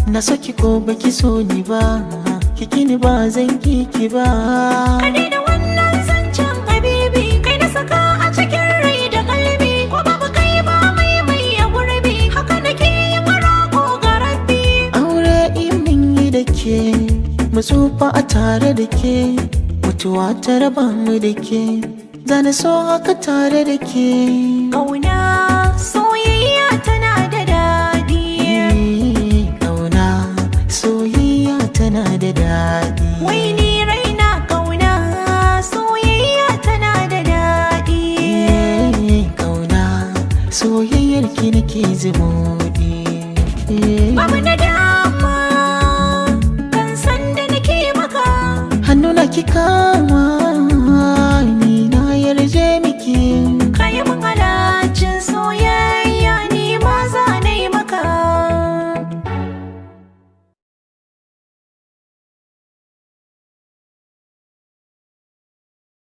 Na saki ko baki so ni ba, kiki ni ba zan kiki ba. Kade da wannan zancen habibi, kai na saka a cikin rai da kalbi. Ko babu kai ba mai ya gurbi, haka nake yin roƙo ga rabbi. Aure min yi da ke, mu tsufa a tare da ke, mutuwa ta raba mu da ke, zana so haka tare da ke.